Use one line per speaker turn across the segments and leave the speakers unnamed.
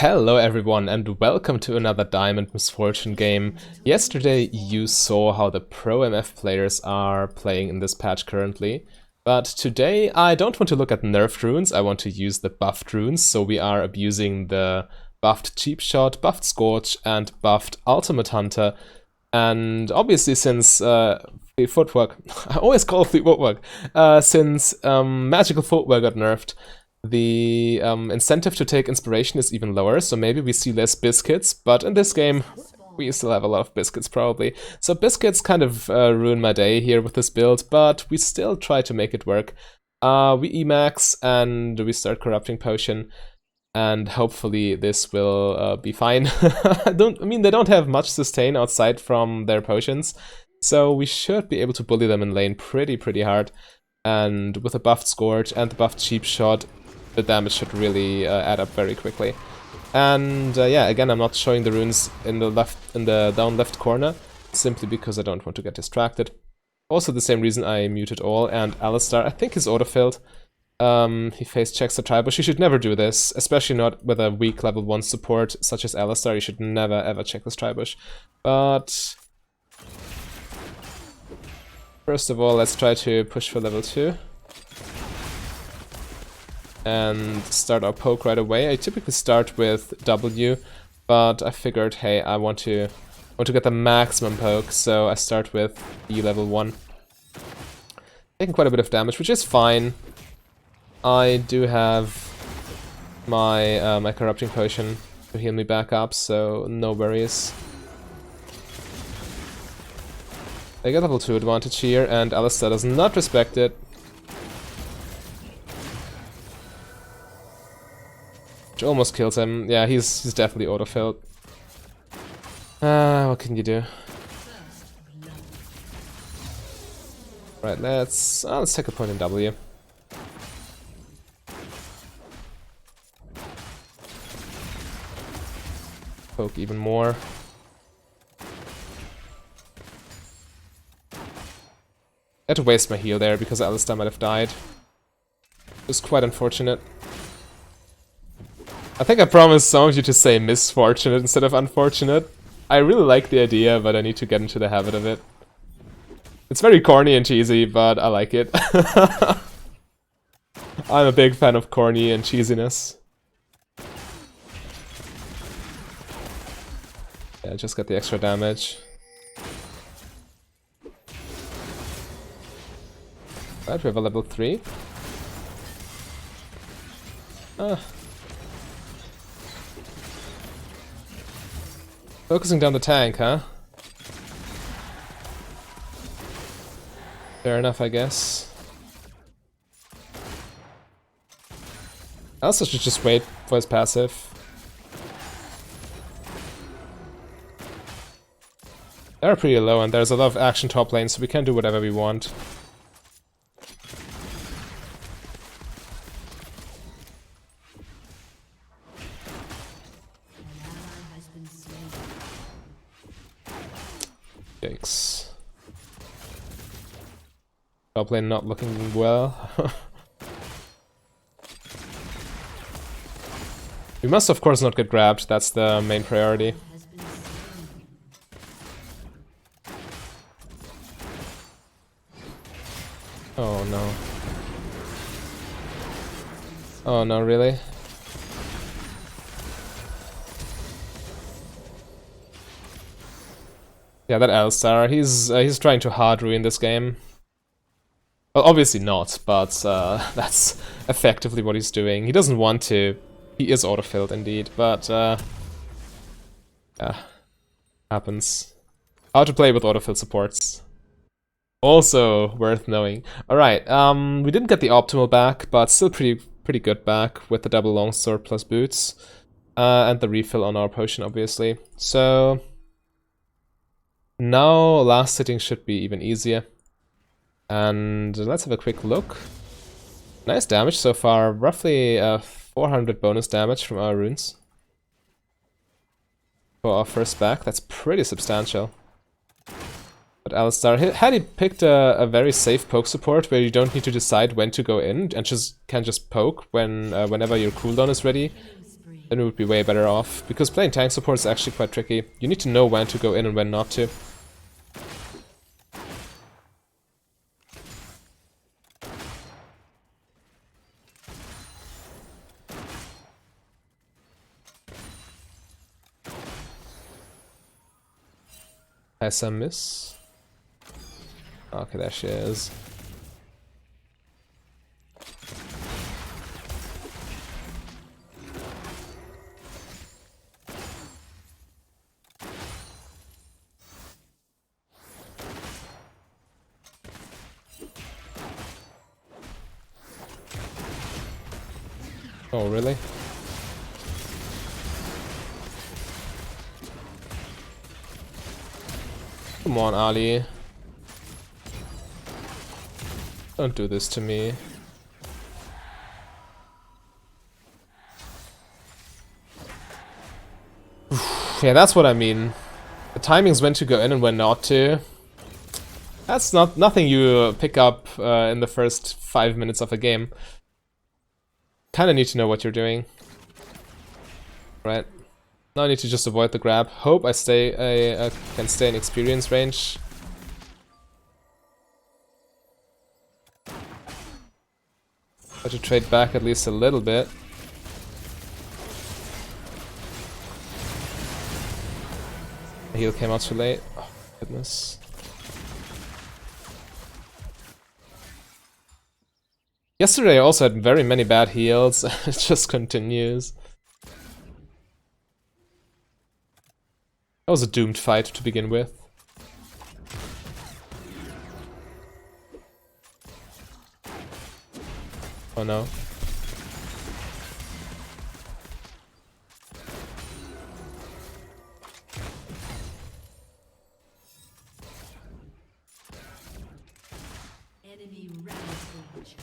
Hello everyone and welcome to another Diamond Misfortune game. Yesterday you saw how the Pro MF players are playing in this patch currently. But today I don't want to look at nerfed runes, I want to use the buffed runes. So we are abusing the buffed Cheap Shot, buffed Scorch and buffed Ultimate Hunter. And obviously since Fleet Footwork, I always call it Fleet Footwork, since Magical Footwork got nerfed, the incentive to take inspiration is even lower, so maybe we see less biscuits, but in this game we still have a lot of biscuits probably. So biscuits kind of ruin my day here with this build, but we still try to make it work. We Emax and we start Corrupting Potion, and hopefully this will be fine. I mean, they don't have much sustain outside from their potions, so we should be able to bully them in lane pretty hard. And with a buffed Scorch and the buffed Cheap Shot, the damage should really add up very quickly. And yeah, again, I'm not showing the runes in the down left corner, simply because I don't want to get distracted. Also the same reason I muted all, and Alistar, I think, is autofilled. He face checks the Tribush. You should never do this, especially not with a weak level 1 support such as Alistar. You should never ever check this Tribush. But first of all, let's try to push for level 2. And start our poke right away. I typically start with W, but I figured, hey, I want to get the maximum poke, so I start with E level 1. Taking quite a bit of damage, which is fine. I do have my my Corrupting Potion to heal me back up, so no worries. I get level 2 advantage here, and Alistar does not respect it. Which almost kills him. Yeah, he's definitely autofilled. What can you do? Right, let's take a point in W. Poke even more. I had to waste my heal there because Alistar might have died. It was quite unfortunate. I think I promised some of you to say misfortunate instead of unfortunate. I really like the idea, but I need to get into the habit of it. It's very corny and cheesy, but I like it. I'm a big fan of corny and cheesiness. Yeah, just got the extra damage. Right, we have a level 3. Focusing down the tank, huh? Fair enough, I guess. I also should just wait for his passive. They're pretty low and there's a lot of action top lane, so we can do whatever we want. Yikes. Top lane not looking well. We must of course not get grabbed, that's the main priority. Oh no. Oh no, really? Yeah, that Alistar, he's trying to hard ruin this game. Well, obviously not, but that's effectively what he's doing. He doesn't want to. He is autofilled indeed, but yeah, happens. How to play with autofill supports. Also worth knowing. Alright, we didn't get the optimal back, but still pretty good back with the double longsword plus boots. And the refill on our potion, obviously. So now last sitting should be even easier. And let's have a quick look. Nice damage so far, roughly 400 bonus damage from our runes. For our first back, that's pretty substantial. But Alistar, had he picked a very safe poke support where you don't need to decide when to go in and can just poke whenever your cooldown is ready, then we would be way better off. Because playing tank support is actually quite tricky. You need to know when to go in and when not to. Has some miss. Okay, there she is. Oh, really? Come on, Ali. Don't do this to me. Yeah, that's what I mean. The timings when to go in and when not to. That's nothing you pick up in the first 5 minutes of a game. Kinda need to know what you're doing. Right. Now I need to just avoid the grab. Hope I can stay in experience range. Try to trade back at least a little bit. The heal came out too late. Oh, goodness. Yesterday I also had very many bad heals. It just continues. That was a doomed fight to begin with. Oh no.
Enemy rampage.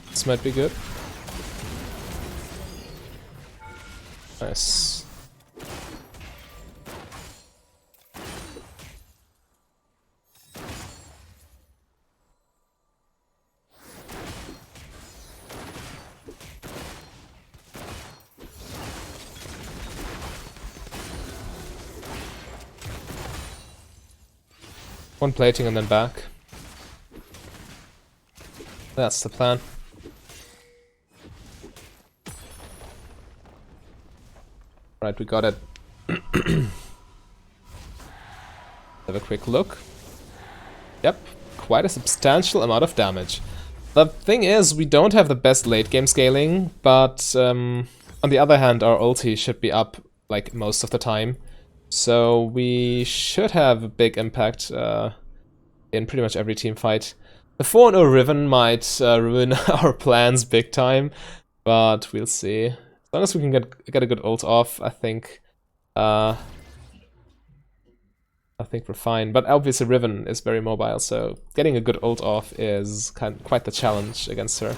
This might be good. Nice. One plating and then back. That's the plan. Right, we got it. Have a quick look. Yep, quite a substantial amount of damage. The thing is, we don't have the best late game scaling, but on the other hand, our ulti should be up like most of the time. So we should have a big impact in pretty much every team fight. The 4-0 Riven might ruin our plans big time, but we'll see. As long as we can get a good ult off, I think we're fine. But obviously Riven is very mobile, so getting a good ult off is quite the challenge against her.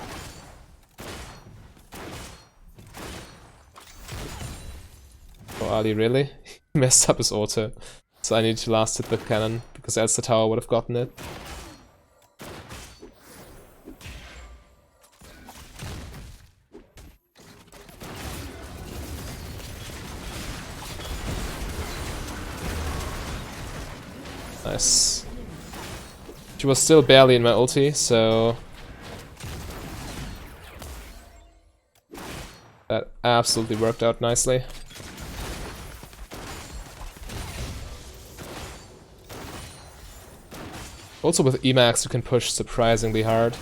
Oh, Ali, really? He messed up his auto. So I need to last hit the cannon, because else the tower would have gotten it. Nice. She was still barely in my ulti, so that absolutely worked out nicely. Also with Emax you can push surprisingly hard.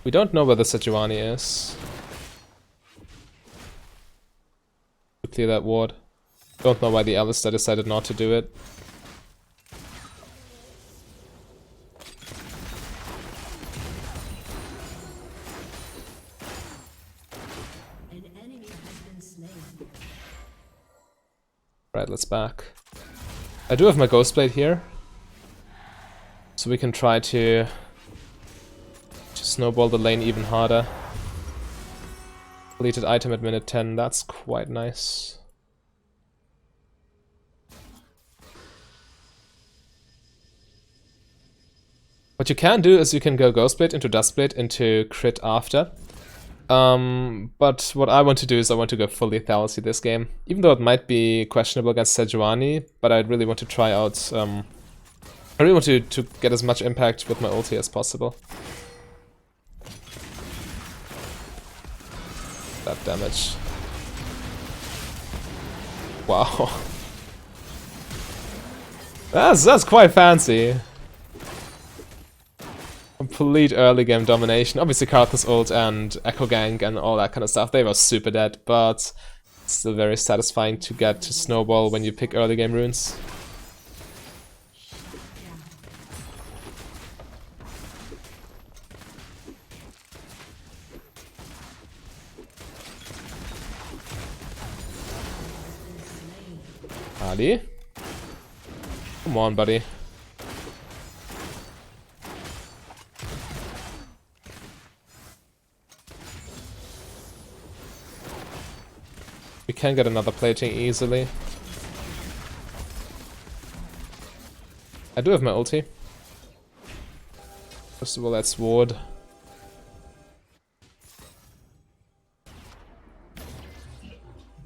We don't know where the Sejuani is. To clear that ward. Don't know why the Alistair decided not to do it.
An enemy has been slain.
Right, let's back. I do have my Ghostblade here. So we can try to snowball the lane even harder. Deleted item at minute 10, that's quite nice. What you can do is you can go Ghostblade into Duskblade into crit after. But what I want to do is I want to go full Lethality this game. Even though it might be questionable against Sejuani, but I really want to try out... I really want to get as much impact with my ulti as possible. That damage. Wow. That's quite fancy. Complete early game domination. Obviously Karthus ult and Echo Gank and all that kind of stuff, they were super dead, but it's still very satisfying to get to snowball when you pick early game runes. Ali? Come on, buddy. We can get another plating easily. I do have my ulti. First of all, let's ward.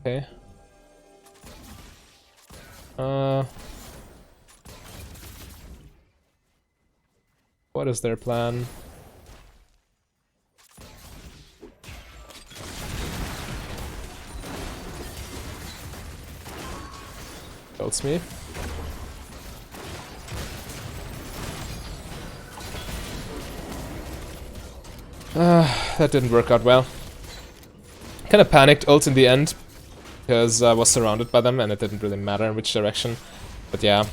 Okay. What is their plan? Kills me. That didn't work out well. Kind of panicked ult in the end because I was surrounded by them and it didn't really matter in which direction. But yeah.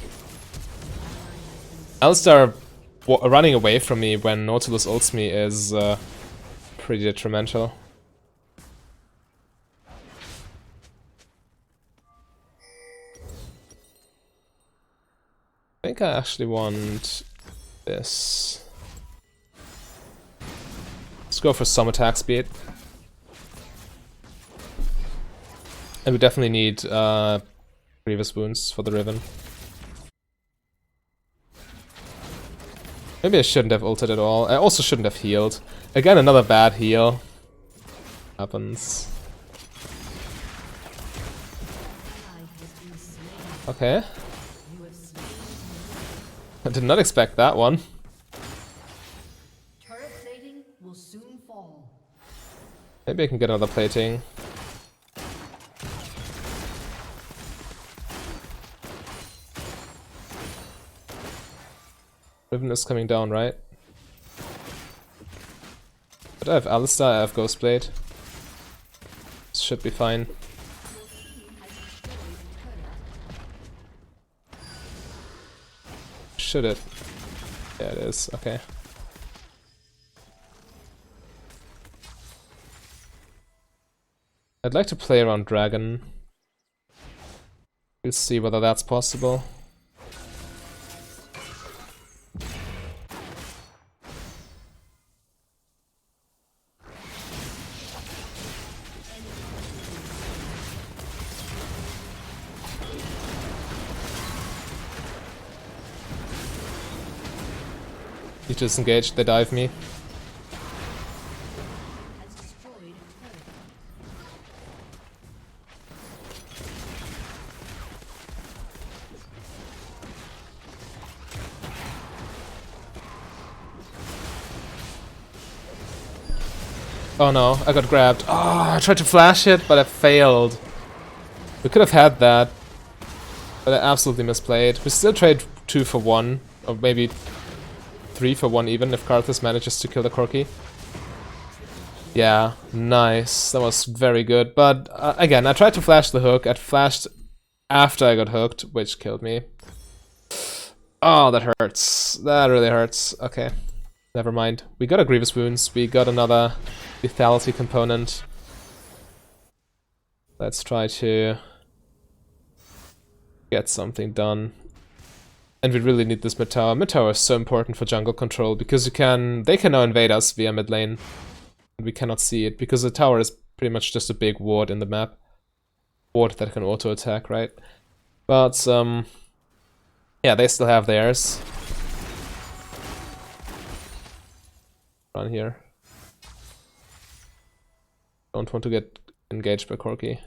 Alistar running away from me when Nautilus ults me is pretty detrimental. I think I actually want this. Let's go for some attack speed. And we definitely need Grievous Wounds for the Riven. Maybe I shouldn't have ulted at all. I also shouldn't have healed. Again, another bad heal. Happens. Okay. I did not expect that one.
Turret plating will soon fall.
Maybe I can get another plating. Riven is coming down, right? But I have Alistar, I have Ghostblade. This should be fine. Should it? Yeah, it is. Okay. I'd like to play around Dragon. We'll see whether that's possible. You disengaged, they dive me. Oh no, I got grabbed. Oh, I tried to flash it, but I failed. We could have had that, but I absolutely misplayed. We still trade 2 for 1, or maybe 3 for 1 even, if Karthus manages to kill the Corki. Yeah, nice. That was very good. But again, I tried to flash the hook. I flashed after I got hooked, which killed me. Oh, that hurts. That really hurts. Okay, never mind. We got a Grievous Wounds. We got another Lethality component. Let's try to get something done. And we really need this mid tower. Mid tower is so important for jungle control because they can now invade us via mid lane. We cannot see it because the tower is pretty much just a big ward in the map. Ward that can auto attack, right? But yeah, they still have theirs. Run here. Don't want to get engaged by Corki.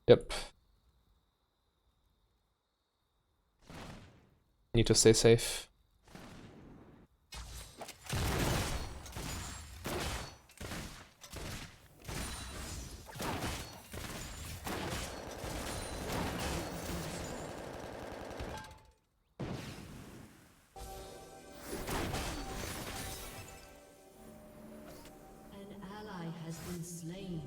Yep. Need to stay safe.
An ally has been slain.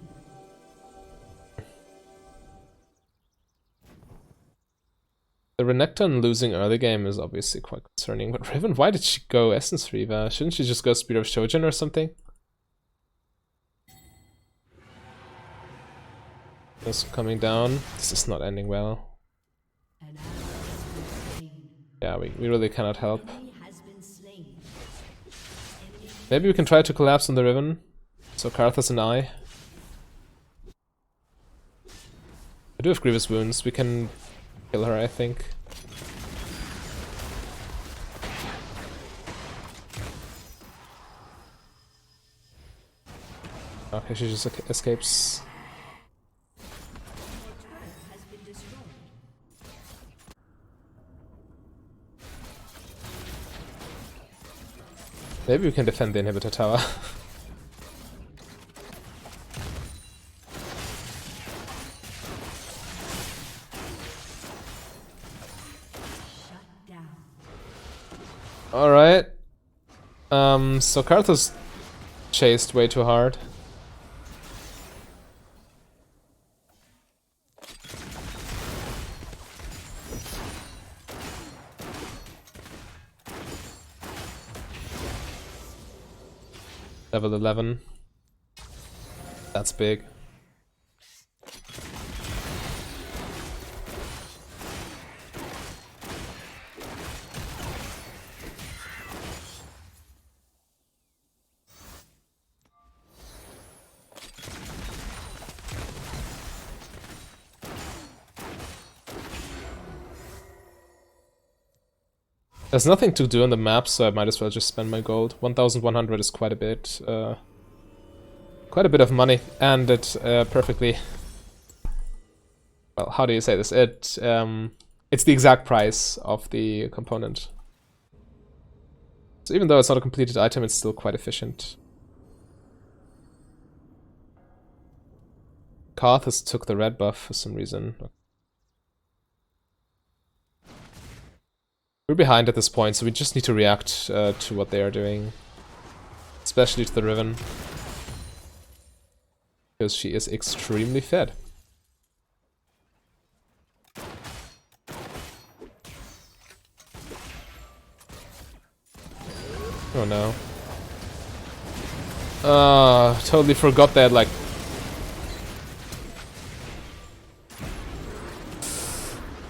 The Renekton losing early game is obviously quite concerning, but Riven, why did she go Essence Reaver? Shouldn't she just go Spear of Shojin or something? Just coming down. This is not ending well.
An ally has been slain.
Yeah, we really cannot help.
Enemy has been slain. Enemy
Maybe we can try to collapse on the Riven. So Karthus and I do have Grievous Wounds. We can kill her, I think. Okay, she just escapes.
has been destroyed.
Maybe we can defend the inhibitor tower.
Shut down.
Alright. So Karthus chased way too hard. Level 11. That's big. There's nothing to do on the map, so I might as well just spend my gold. 1,100 is quite a bit of money, and it perfectly. Well, how do you say this? It's the exact price of the component. So even though it's not a completed item, it's still quite efficient. Karthus took the red buff for some reason. We're behind at this point, so we just need to react to what they are doing. Especially to the Riven. Because she is extremely fed. Oh no. Totally forgot that, like...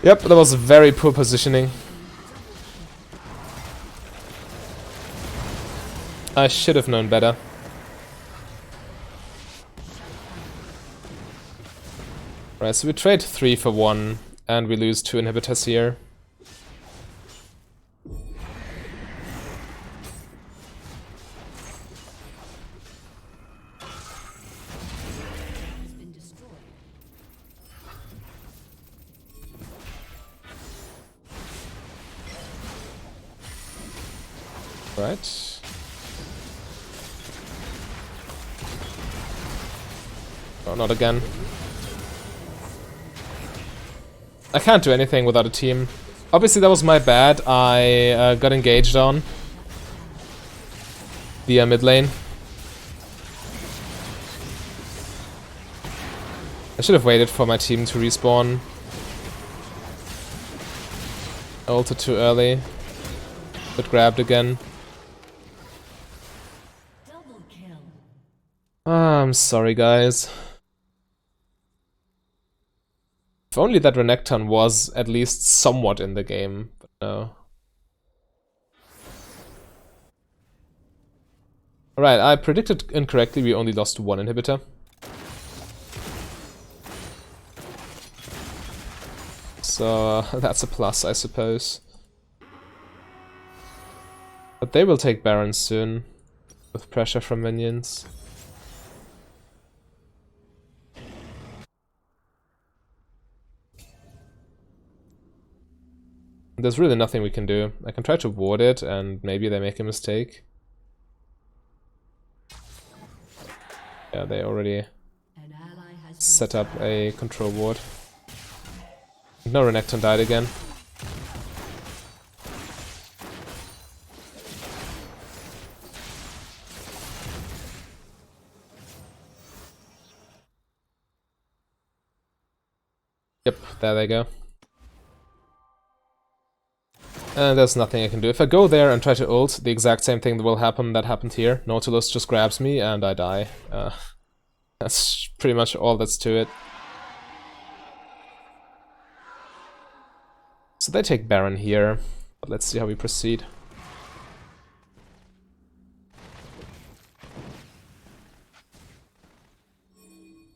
Yep, that was very poor positioning. I should have known better. Right, so we trade 3 for 1, and we lose 2 inhibitors here.
Has been destroyed.
Right. Oh, not again. I can't do anything without a team. Obviously that was my bad. I got engaged on via mid lane. I should have waited for my team to respawn. I ulted too early. But grabbed again.
Double kill.
I'm sorry, guys. If only that Renekton was at least somewhat in the game, but no. Alright, I predicted incorrectly, we only lost one inhibitor. So that's a plus, I suppose. But they will take Baron soon, with pressure from minions. There's really nothing we can do. I can try to ward it, and maybe they make a mistake. Yeah, they already set up a control ward. No, Renekton died again. Yep, there they go. And there's nothing I can do. If I go there and try to ult, the exact same thing will happen that happened here. Nautilus just grabs me and I die. That's pretty much all that's to it. So they take Baron here, but let's see how we proceed.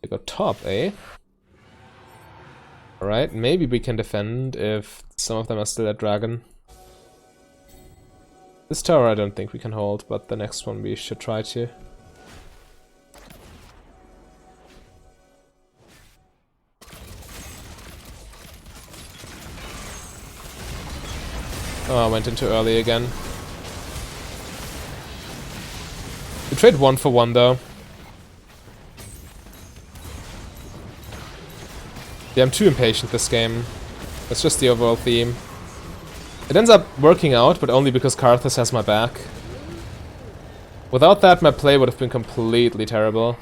They go top, eh? Alright, maybe we can defend if some of them are still at Dragon. This tower I don't think we can hold, but the next one we should try to. Oh, I went in too early again. We trade 1 for 1 though. Yeah, I'm too impatient this game. That's just the overall theme. It ends up working out, but only because Karthus has my back. Without that, my play would have been completely terrible.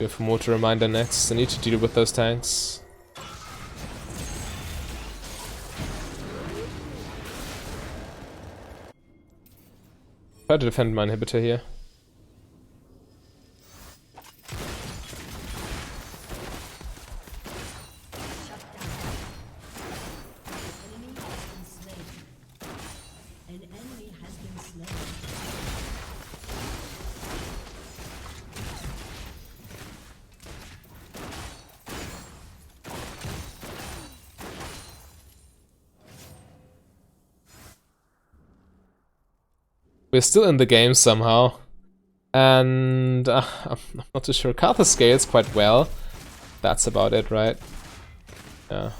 We have more to reminder next. I need to deal with those tanks. Try to defend my inhibitor here. We're still in the game somehow. And I'm not too sure. Karthus scales quite well. That's about it, right? Yeah.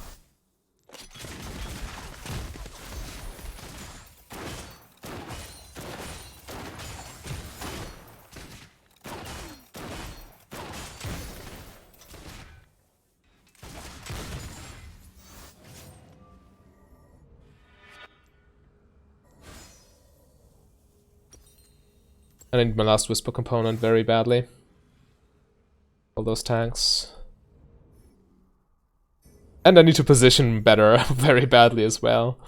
I need my last Whisper component very badly. All those tanks. And I need to position better very badly as well.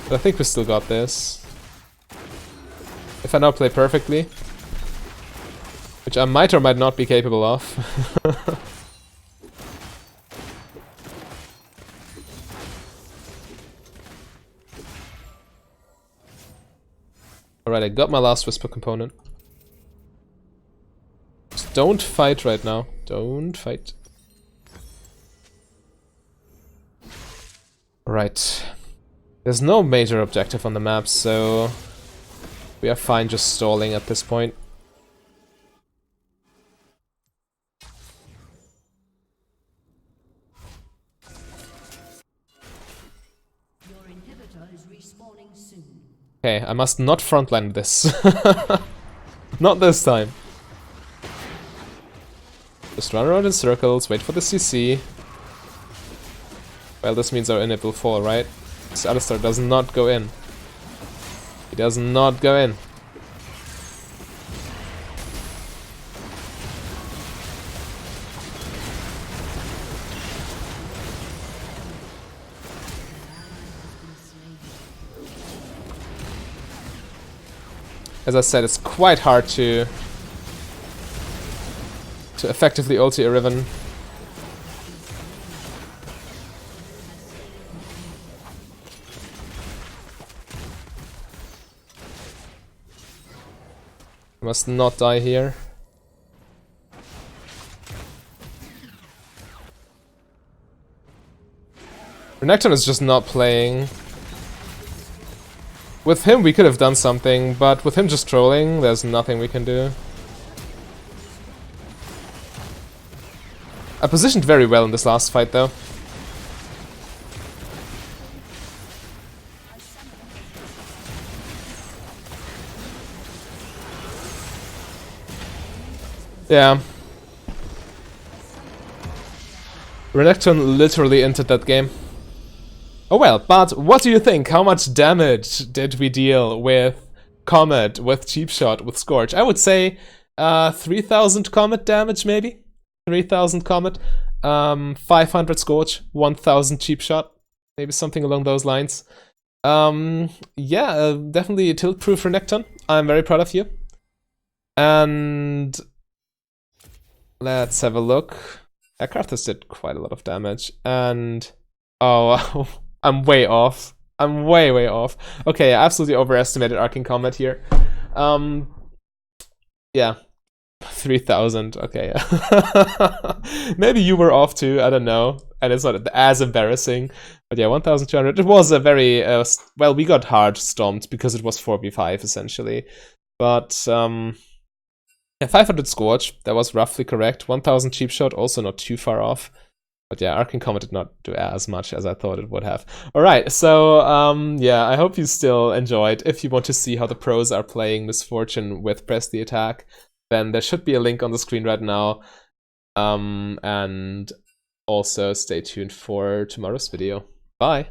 But I think we still got this. If I now play perfectly. Which I might or might not be capable of. Alright, I got my last Whisper component. Just don't fight right now. Don't fight. Right. There's no major objective on the map, so we are fine just stalling at this point.
Your inhibitor is respawning soon.
Okay, I must not frontline this. Not this time. Just run around in circles, wait for the CC. Well, this means our inhib will fall, right? This Alistar does not go in. He does not go in. As I said, it's quite hard to effectively ulti a Riven. Must not die here. Renekton is just not playing. With him we could have done something, but with him just trolling, there's nothing we can do. I positioned very well in this last fight though. Yeah. Renekton literally entered that game. Oh well, but what do you think? How much damage did we deal with Comet, with Cheap Shot, with Scorch? I would say 3,000 Comet damage, maybe? 3,000 Comet, 500 Scorch, 1,000 Cheap Shot, maybe something along those lines. Yeah, definitely tilt-proof Renekton. I'm very proud of you. And let's have a look. Karthus did quite a lot of damage, and oh, I'm way off. I'm way off. Okay, I absolutely overestimated Arcane Comet here. Yeah, 3,000. Okay, maybe you were off too. I don't know, and it's not as embarrassing. But yeah, 1,200. It was a very well. We got hard stomped because it was 4v5 essentially, but yeah, 500 Scorch, that was roughly correct. 1,000 Cheap Shot, also not too far off. But yeah, Arcane Comet did not do as much as I thought it would have. Alright, so yeah, I hope you still enjoyed. If you want to see how the pros are playing Misfortune with Press the Attack, then there should be a link on the screen right now. And also stay tuned for tomorrow's video. Bye!